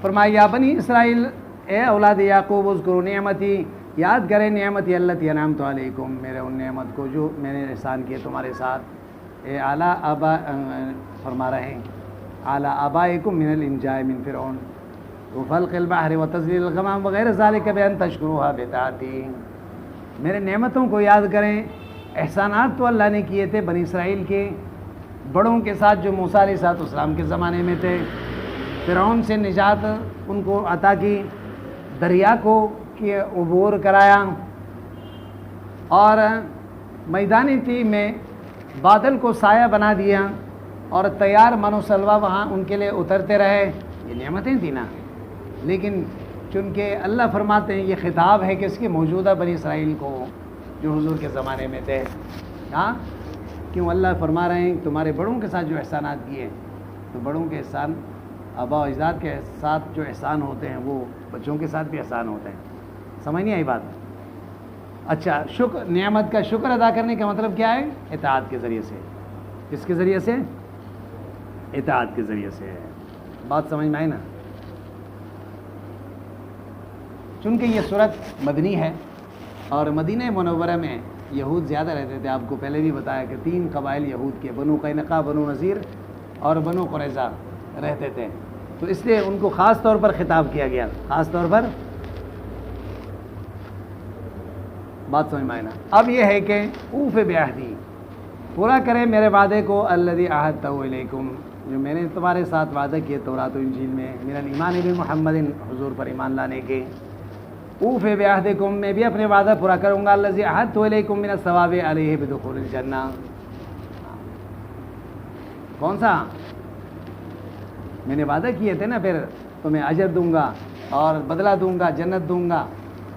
فرمایا یا بنی اسرائیل اے اولاد یعقوب اذکروا نعمتی. یاد کریں نعمتی التی انعمت علیکم, میرے ان نعمت کو جو میں نے احسان کیے تمہارے ساتھ. اے اعلیٰ آبا فرما رہے ہیں اعلیٰ آبائکم من الانجاء من فرعون وفلق البحر وتذلیل الغمام وغیر ذالک بان تشکروها بطاعتی. میرے نعمتوں کو یاد کریں. احسانات تو اللہ نے کیے تھے بنی اسرائیل کے بڑوں کے ساتھ جو موسیٰ علیہ السلام کے زمانے میں تھے. فرعون سے نجات ان کو عطا کی, دریا کو عبور کرایا, اور میدانی طی میں بادل کو سایہ بنا دیا, اور تیار من و سلوہ وہاں ان کے لیے اترتے رہے. یہ نعمتیں تھیں نا. لیکن چونکہ اللہ فرماتے ہیں یہ خطاب ہے کہ اس کے موجودہ بنی اسرائیل کو جو حضور کے زمانے میں تھے. ہاں کیوں اللہ فرما رہے ہیں تمہارے بڑوں کے ساتھ جو احسانات کیے, تو بڑوں کے احسان آبا و اجداد کے ساتھ جو احسان ہوتے ہیں وہ بچوں کے ساتھ بھی احسان ہوتے ہیں. سمجھ نہیں آئی بات؟ اچھا، شکر، نعمت کا شکر ادا کرنے کا مطلب کیا ہے؟ اطاعت کے ذریعے سے. کس کے ذریعے سے؟ اطاعت کے ذریعے سے. بات سمجھ میں آئی نا؟ چونکہ یہ صورت مدنی ہے اور مدینہ منورہ میں یہود زیادہ رہتے تھے. آپ کو پہلے بھی بتایا کہ 3 قبائل یہود کے، بنو قینقاع، بنو نذیر اور بنو قریظہ رہتے تھے، تو اس لیے ان کو خاص طور پر خطاب کیا گیا، خاص طور پر. بات سمجھ میں آئی نا؟ اب یہ ہے کہ اوف بعہدی، پورا کرے میرے وعدے کو، الذی عہدتہ الیکم، جو میں نے تمہارے ساتھ وعدہ کیے تورات و انجیل میں، من الایمان بمحمد، حضور پر ایمان لانے کے. اوف بعہدکم، میں بھی اپنے وعدہ پورا کروں گا، الذی عہدتہ الیکم من الثواب علیہ بدخول الجنہ. کون سا؟ میں نے وعدہ کیے تھے نا، پھر تمہیں اجر دوں گا اور بدلہ دوں گا، جنت دوں گا،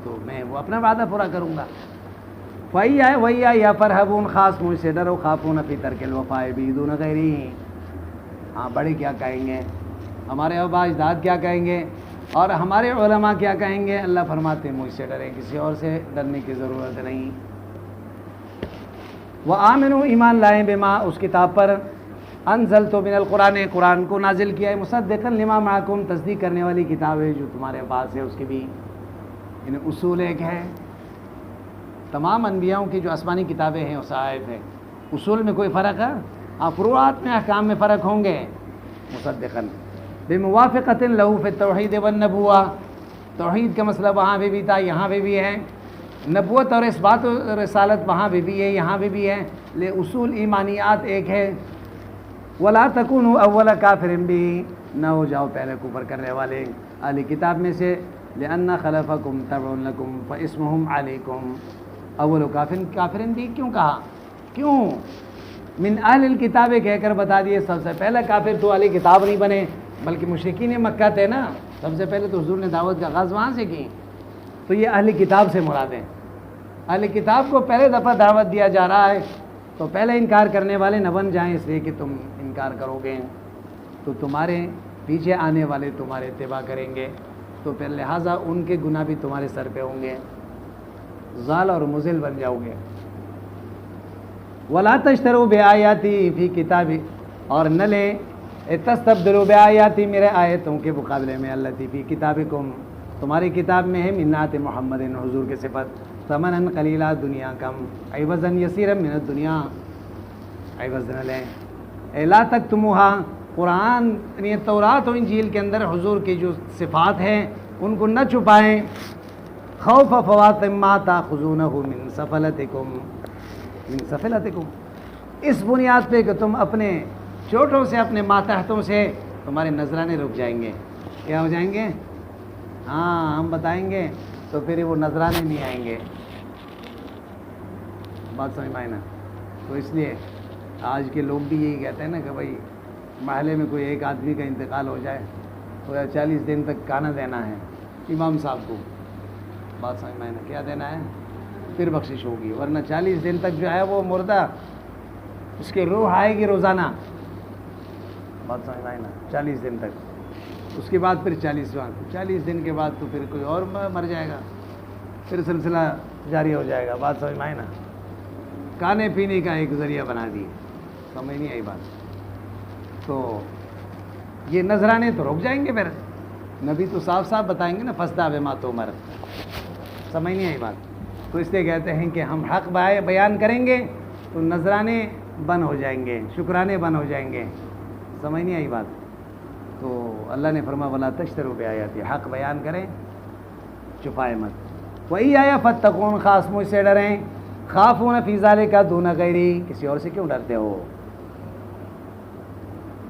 تو میں وہ اپنا وعدہ پورا کروں گا. وہی آئے وہی آئے یا فرحبون، خاص مجھ سے ڈرو، خافون فی ترک الوفاء بی دون غیری. ہاں، بڑے کیا کہیں گے، ہمارے آباء اجداد کیا کہیں گے، اور ہمارے علماء کیا کہیں گے. اللہ فرماتے ہیں مجھ سے ڈریں، کسی اور سے ڈرنے کی ضرورت نہیں. وآمنوا، ایمان لائیں، بما، اس کتاب پر، انزلت من القرآن، قرآن کو نازل کیا ہے، مصدقا لما معکم، تصدیق کرنے والی کتاب ہے جو تمہارے پاس ہے، اس کی بھی یعنی اصول ایک ہے. تمام انبیاؤں کی جو آسمانی کتابیں ہیں وصائف ہیں، اصول میں کوئی فرق ہے؟ فروعات میں، احکام میں فرق ہوں گے. مصدقا بموافقۃ لہ فی التوحید والنبوہ، توحید کا مسئلہ وہاں بھی تھا، یہاں بھی ہے. نبوت اور اثبات و رسالت وہاں بھی ہے، یہاں بھی ہے. لے اصول ایمانیات ایک ہے. ولا تکونوا اول کافر بھی، نہ ہو جاؤ پہلے کفر کرنے والے اہل کتاب میں سے. لأن خلفکم تبع لکم فاسمہم علیکم. اول کافر بھی کیوں کہا؟ کیوں؟ من اہل الکتاب کہہ کر بتا دیے سب سے پہلا کافر تو اہل کتاب نہیں بنے، بلکہ مشرکین مکہ تھے نا. سب سے پہلے تو حضور نے دعوت کا آغاز وہاں سے کی، تو یہ اہل کتاب سے مراد ہیں. اہل کتاب کو پہلے دفعہ دعوت دیا جا رہا ہے، تو پہلے انکار کرنے والے نہ بن جائیں، اس لیے کہ تم انکار کرو گے تو تمہارے پیچھے آنے والے تمہارے اتباع کریں گے، تو پھر لہٰذا ان کے گناہ بھی تمہارے سر پہ ہوں گے، ضال اور مضل بن جاؤ گے. ولا تشتروا بآیاتی فی کتابی، اور نہ لیں، تستبدلوا بآیاتی، میرے آیتوں کے مقابلے میں، التی فی کتابکم، تمہاری کتاب میں ہے، من نعت محمد، حضور کے صفت، ثمنا قلیلا، دنیا کم، عوضا یسیرا من الدنیا، عوض نہ لیں. لا تکتموہا، قرآن یعنی تورات و انجیل کے اندر حضور کی جو صفات ہیں ان کو نہ چھپائیں. خوف فوات ما تاخذونہ من سفلتکم، من سفلتکم، اس بنیاد پہ کہ تم اپنے چوٹوں سے، اپنے ماتحتوں سے تمہارے نذرانے رک جائیں گے. کیا ہو جائیں گے؟ ہاں، ہم بتائیں گے تو پھر وہ نذرانے نہیں آئیں گے. بات سمجھ میں آئی نا؟ تو اس لیے آج کے لوگ بھی یہی کہتے ہیں نا کہ بھائی محلے میں کوئی ایک آدمی کا انتقال ہو جائے تو 40 دن تک کانا دینا ہے امام صاحب کو. بات سمجھ میں آئی نا؟ کیا دینا ہے؟ پھر بخشش ہوگی، ورنہ 40 دن تک جو ہے وہ مردہ، اس کی روح آئے گی روزانہ. بات سمجھ میں آئی نا؟ 40 دن تک، اس کے بعد پھر 40 دن کے بعد تو پھر کوئی اور مر جائے گا، پھر سلسلہ جاری ہو جائے گا. بات سمجھ میں آئی نا؟ کھانے پینے کا ایک ذریعہ بنا دیے. سمجھ نہیں آئی بات؟ تو یہ نذرانے تو رک جائیں گے. پھر نبی تو صاف صاف بتائیں گے نا، فسدہ بما تؤمر. سمجھ نہیں آئی بات؟ تو اس لیے کہتے ہیں کہ ہم حق بیان کریں گے تو نذرانے بند ہو جائیں گے، شکرانے بند ہو جائیں گے. سمجھ نہیں آئی بات؟ تو اللہ نے فرمایا ولا تشتروا بآیاتی، حق بیان کریں، چھپائے مت. وہی آیا فتقون، خاص مجھ سے ڈریں. خافون فی ذالک دون غیری، کسی اور سے کیوں ڈرتے ہو؟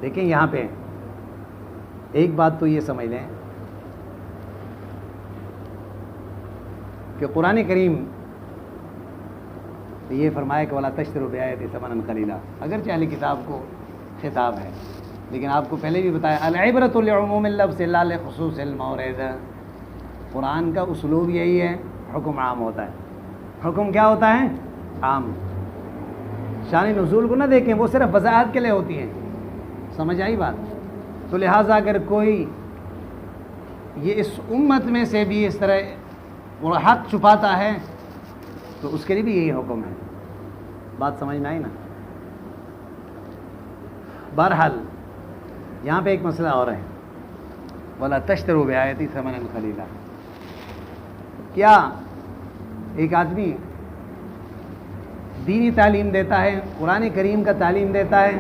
دیکھیں یہاں پہ ایک بات تو یہ سمجھ لیں کہ قرآن کریم یہ فرمایا کہ ولا تشتروا بآیاتی ثمنا قلیلا، اگرچہ اہل کتاب کو خطاب ہے، لیکن آپ کو پہلے بھی بتایا العبرۃ لعموم اللفظ لا لخصوص المورد. قرآن کا اسلوب یہی ہے، حکم عام ہوتا ہے. حکم کیا ہوتا ہے؟ عام. شان نزول کو نہ دیکھیں، وہ صرف وضاحت کے لیے ہوتی ہیں. سمجھ آئی بات؟ تو لہٰذا اگر کوئی یہ اس امت میں سے بھی اس طرح وہ حق چھپاتا ہے تو اس کے لیے بھی یہی حکم ہے. بات سمجھ میں آئی نا؟ بہرحال یہاں پہ ایک مسئلہ اور ہے، وَلَا تَشْتَرُوا بِآيَاتِي ثَمَنًا قَلِيلًا. کیا ایک آدمی دینی تعلیم دیتا ہے، قرآن کریم کا تعلیم دیتا ہے،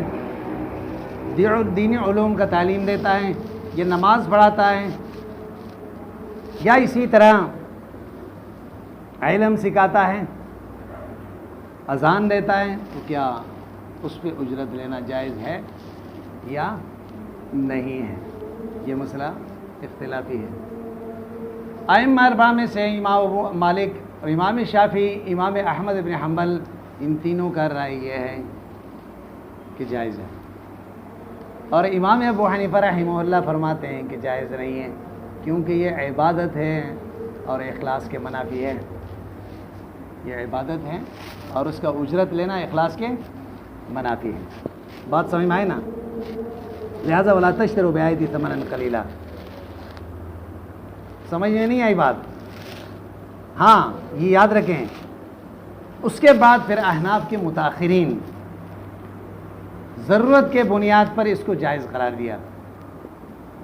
دینی علوم کا تعلیم دیتا ہے، یہ نماز پڑھاتا ہے، یا اسی طرح علم سکھاتا ہے، اذان دیتا ہے، تو کیا اس پہ اجرت لینا جائز ہے یا نہیں ہے؟ یہ مسئلہ اختلافی ہے. ائمہ اربعہ میں سے امام مالک اور امام شافعی، امام احمد بن حنبل، ان تینوں کا رائے یہ ہے کہ جائز ہے، اور امام ابو حنیفہ رحمہ اللہ فرماتے ہیں کہ جائز نہیں ہے، کیونکہ یہ عبادت ہے اور اخلاص کے منافی ہے. یہ عبادت ہے اور اس کا اجرت لینا اخلاص کے منافی ہے. بات سمجھ میں آئے نا؟ لہذا وَلَا تَشْتَرُوا بِآيَاتِي ثَمَنًا قَلِيلًا. سمجھ میں نہیں آئی بات؟ ہاں یہ یاد رکھیں. اس کے بعد پھر احناف کے متاخرین ضرورت کے بنیاد پر اس کو جائز قرار دیا.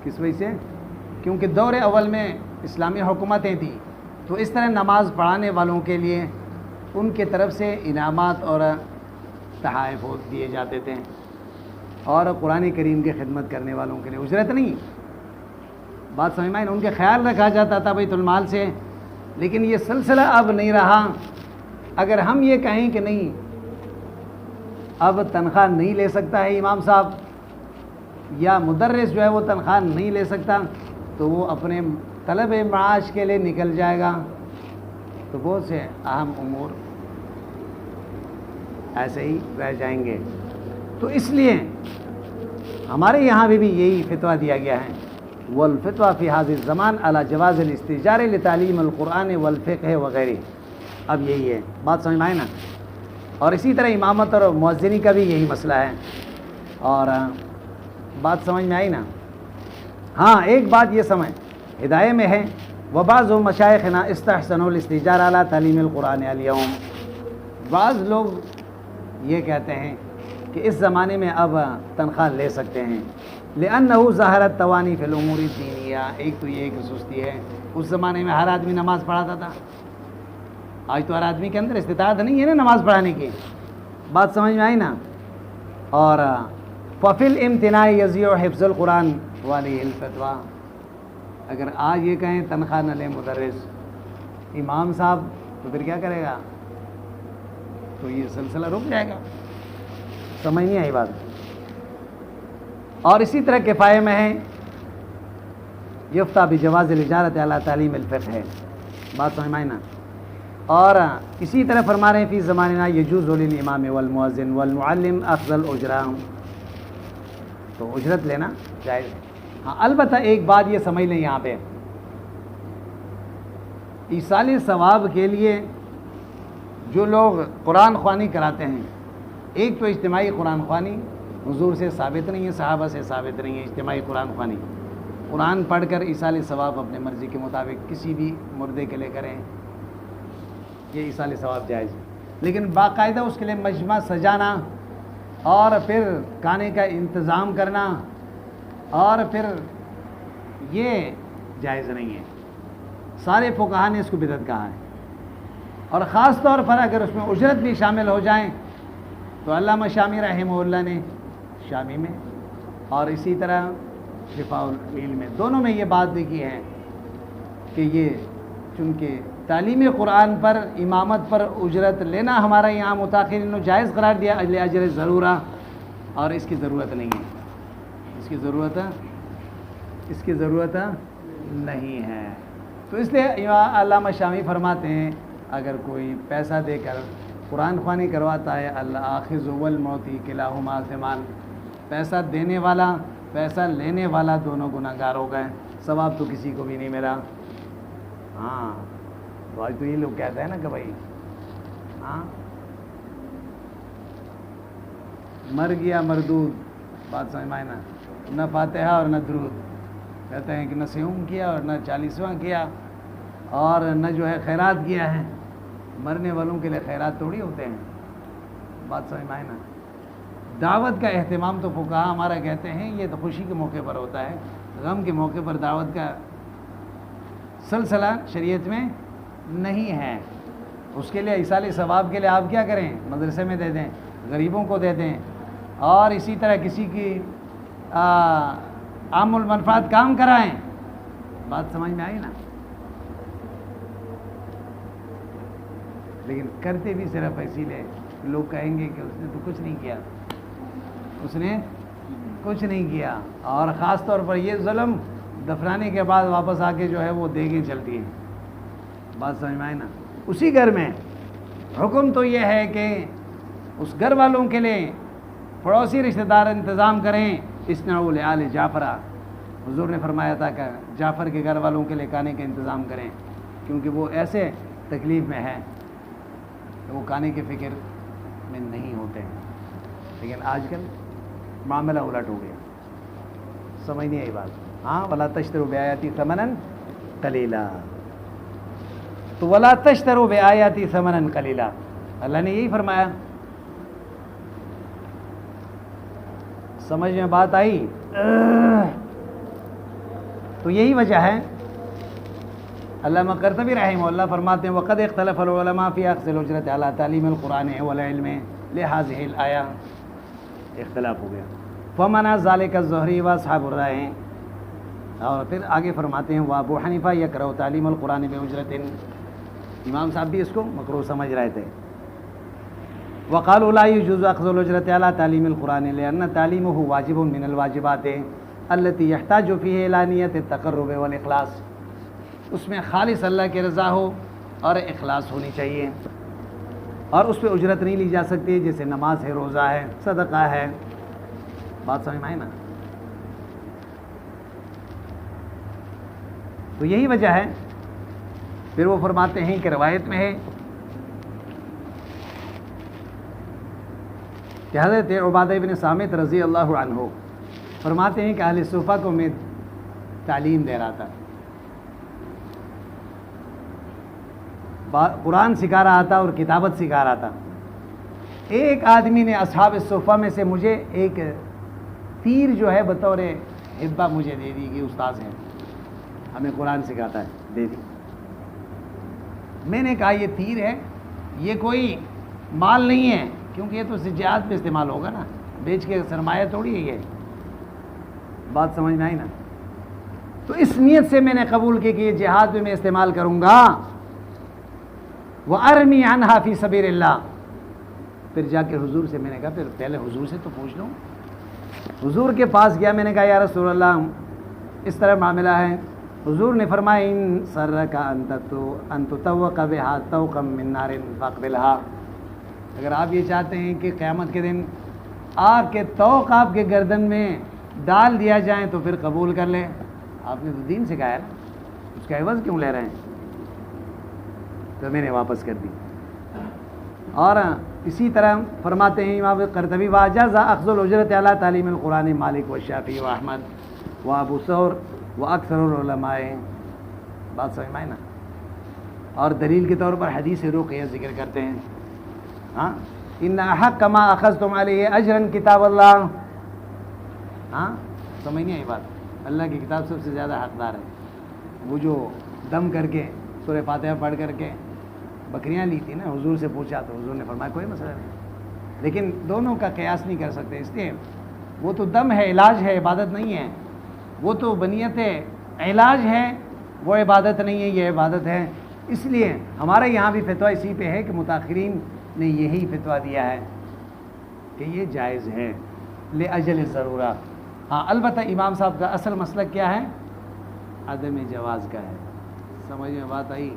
کس وجہ سے؟ کیونکہ دور اول میں اسلامی حکومتیں تھیں، تو اس طرح نماز پڑھانے والوں کے لیے ان کے طرف سے انعامات اور تحائف دیے جاتے تھے، اور قرآن کریم کی خدمت کرنے والوں کے لیے اجرت نہیں. بات سمجھ میں آئی؟ ان کے خیال رکھا جاتا تھا بیت المال سے. لیکن یہ سلسلہ اب نہیں رہا. اگر ہم یہ کہیں کہ نہیں اب تنخواہ نہیں لے سکتا ہے امام صاحب، یا مدرس جو ہے وہ تنخواہ نہیں لے سکتا، تو وہ اپنے طلب معاش کے لیے نکل جائے گا، تو بہت سے اہم امور ایسے ہی رہ جائیں گے. تو اس لیے ہمارے یہاں بھی یہی فتویٰ دیا گیا ہے، والفتویٰ فی هذا الزمان علی جواز الاستئجار لتعلیم القرآن والفقہ وغیرہ. اب یہی ہے. بات سمجھ میں آئے نا؟ اور اسی طرح امامت اور مؤذنی کا بھی یہی مسئلہ ہے. اور بات سمجھ میں آئی نا؟ ہاں ایک بات یہ سمجھ ہدایہ میں ہے، وبعض مشائخنا استحسنوا الاستئجار علی تعلیم القرآن اليوم. بعض لوگ یہ کہتے ہیں کہ اس زمانے میں اب تنخواہ لے سکتے ہیں، لأنه ظہرت توانی فی الامور الدینیہ. ایک تو یہ ایک سستی ہے. اس زمانے میں ہر آدمی نماز پڑھاتا تھا، آج تو ہر آدمی کے اندر استطاعت نہیں ہے نا نماز پڑھانے کی. بات سمجھ میں آئی نا؟ اور ففی الامتناع یضیع حفظ القرآن وعلیہ الفتویٰ. اگر آج یہ کہیں تنخواہ نہ لے مدرس امام صاحب، تو پھر کیا کرے گا؟ تو یہ سلسلہ رک جائے گا. سمجھ نہیں آئی بات؟ اور اسی طرح کفایہ میں ہے یفتیٰ بجواز الاجارۃ علی تعلیم الفقہ ہے. بات سمجھ میں آئی نا؟ اور اسی طرح فرما رہے ہیں فی زماننا یجوز للامام والمؤذن والمعلم اخذ الاجرہ. تو اجرت لینا جائز ہے. ہاں البتہ ایک بات یہ سمجھ لیں یہاں پہ، ایصال ثواب کے لیے جو لوگ قرآن خوانی کراتے ہیں، ایک تو اجتماعی قرآن خوانی حضور سے ثابت نہیں ہے، صحابہ سے ثابت نہیں ہے. اجتماعی قرآن خوانی، قرآن پڑھ کر ایصال ثواب اپنے مرضی کے مطابق کسی بھی مردے کے لیے کریں، یہ ایصال ثواب جائز ہے. لیکن باقاعدہ اس کے لیے مجمع سجانا اور پھر کھانے کا انتظام کرنا اور پھر یہ جائز نہیں ہے. سارے فقہا نے اس کو بدعت کہا ہے. اور خاص طور پر اگر اس میں اجرت بھی شامل ہو جائیں تو علامہ شامی رحمہ اللہ نے شامی میں اور اسی طرح شفاء العلم میں دونوں میں یہ بات بھی کی ہے کہ یہ چونکہ تعلیم قرآن پر امامت پر اجرت لینا ہمارا یہاں متاخرین نے جائز قرار دیا اجر ضرورہ، اور اس کی ضرورت نہیں ہے. اس کی ضرورت نہیں ہے. تو اس لیے علامہ شامی فرماتے ہیں اگر کوئی پیسہ دے کر قرآن خوانی کرواتا ہے، الآخذ والمعطی کلاہما آثمان. پیسہ دینے والا پیسہ لینے والا دونوں گناہ گار ہو گئے، ثواب تو کسی کو بھی نہیں ملا. ہاں تو آج تو یہ لوگ کہتے ہیں نا کہ بھائی ہاں مر گیا مردود. بات سمجھ میں آئے نا؟ نہ فاتحہ اور نہ درود. کہتے ہیں کہ نہ سیوم کیا اور نہ 40واں کیا اور نہ جو ہے خیرات کیا ہے. مرنے والوں کے لیے خیرات تھوڑی ہوتے ہیں. بات سمجھ میں آئے نا. دعوت کا اہتمام تو فقہا ہمارا کہتے ہیں یہ تو خوشی کے موقع پر ہوتا ہے, غم کے موقع پر دعوت کا سلسلہ شریعت میں نہیں ہے. اس کے لیے ایصال ثواب کے لیے آپ کیا کریں, مدرسے میں دے دیں, غریبوں کو دے دیں, اور اسی طرح کسی کی عام المنفعت کام کرائیں. بات سمجھ میں آئی نا. لیکن کرتے بھی صرف اسی لیے لوگ کہیں گے کہ اس نے تو کچھ نہیں کیا, اس نے کچھ نہیں کیا. اور خاص طور پر یہ ظلم دفنانے کے بعد واپس آ کے جو ہے وہ دیگیں چلتی ہیں. بات سمجھ میں آئی نا. اسی گھر میں حکم تو یہ ہے کہ اس گھر والوں کے لیے پڑوسی رشتہ دار انتظام کریں. اسنعوا لآل جعفر, حضور نے فرمایا تھا کہ جعفر کے گھر والوں کے لیے کھانے کا انتظام کریں, کیونکہ وہ ایسے تکلیف میں ہیں کہ وہ کھانے کے فکر میں نہیں ہوتے ہیں. لیکن آج کل معاملہ الٹ ہو گیا, سمجھ نہیں آئی بات. ہاں, ولا تشتروا بآیاتی ثمنا قلیلا. تو ولا تشتروا بآیاتی ثمنا قلیلا, اللہ نے یہی فرمایا. سمجھ میں بات آئی؟ تو یہی وجہ ہے. علامہ قرطبی رحمہ اللہ فرماتے ہیں وقد اختلف العلماء فی اخذ الاجرۃ علی تعلیم القرآن والعلم لهذه الآیہ. اختلاف ہو گیا. فمنع ذلك الزہری واصحاب الرائے. اور پھر آگے فرماتے ہیں وابو حنیفہ یکرہ تعلیم القرآن باجرۃ. امام صاحب بھی اس کو مکروہ سمجھ رہے تھے. وقالوا لا يجوز اخذ الاجرۃ علی تعلیم القرآن لان تعلیمہ واجب من الواجبات التي يحتاج فيه الى نیۃ التقرب والاخلاص. اس میں خالص اللہ کی رضا ہو اور اخلاص ہونی چاہیے, اور اس پہ اجرت نہیں لی جا سکتی, جیسے نماز ہے, روزہ ہے, صدقہ ہے. بات سمجھ میں آئی نا. تو یہی وجہ ہے. پھر وہ فرماتے ہیں کہ روایت میں ہے کہ حضرت عبادہ بن صامت رضی اللہ عنہ فرماتے ہیں کہ اہل صوفہ کو میں تعلیم دے رہا تھا, قرآن سکھا رہا تھا اور کتابت سکھا رہا تھا. ایک آدمی نے اصحاب الصفہ میں سے مجھے ایک تیر جو ہے بطور ہبہ مجھے دے دی کہ استاذ ہے, ہمیں قرآن سکھاتا ہے, دے دی. میں نے کہا یہ تیر ہے, یہ کوئی مال نہیں ہے, کیونکہ یہ تو جہاد میں استعمال ہوگا نا, بیچ کے سرمایہ تھوڑی ہے یہ. بات سمجھ میں آئی نا. تو اس نیت سے میں نے قبول کی کہ یہ جہاد میں استعمال کروں گا. وَأَرْمِي عَنْهَا فِي سَبِيلِ اللَّهِ. پھر جا کے حضور سے میں نے کہا, پھر پہلے حضور سے تو پوچھ لوں. حضور کے پاس گیا, میں نے کہا یا رسول اللہ اس طرح معاملہ ہے. حضور نے فرمایا ان سرک ان تطوق بها طوقا من نار فاقبلها. اگر آپ یہ چاہتے ہیں کہ قیامت کے دن آپ کے طوق آپ کے گردن میں ڈال دیا جائیں تو پھر قبول کر لیں. آپ نے تو دین سکھایا, اس کا عوض کیوں لے رہے ہیں؟ تو میں نے واپس کر دی. اور اسی طرح فرماتے ہیں امام قرطبی واجاز اخذ الاجرۃ علی تعلیم القرآن مالک و شافعی و احمد و ابو ثور و اکثر العلماء. بات سمجھ میں آئی نا. اور دلیل کے طور پر حدیث رقیہ ذکر کرتے ہیں. ہاں, ان احق ما اخذتم علیہ اجرا کتاب اللہ. ہاں, سمجھ نہیں آئی بات. اللہ کی کتاب سب سے زیادہ حقدار ہے. وہ جو دم کر کے سورہ فاتحہ پڑھ کر کے بکریاں لی تھی نا, حضور سے پوچھا تو حضور نے فرمایا کوئی مسئلہ نہیں. لیکن دونوں کا قیاس نہیں کر سکتے, اس لیے وہ تو دم ہے, علاج ہے, عبادت نہیں ہے. وہ تو بنیت علاج ہے, وہ عبادت نہیں ہے, یہ عبادت ہے. اس لیے ہمارے یہاں بھی فتویٰ اسی پہ ہے کہ متاخرین نے یہی فتویٰ دیا ہے کہ یہ جائز ہے لأجل ضرورہ. ہاں, البتہ امام صاحب کا اصل مسلک کیا ہے؟ عدم جواز کا ہے. سمجھ میں بات آئی؟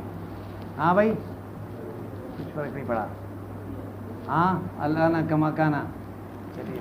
ہاں بھائی, کچھ فرق نہیں پڑا. ہاں, اللہ نہ کما کانا. چلیے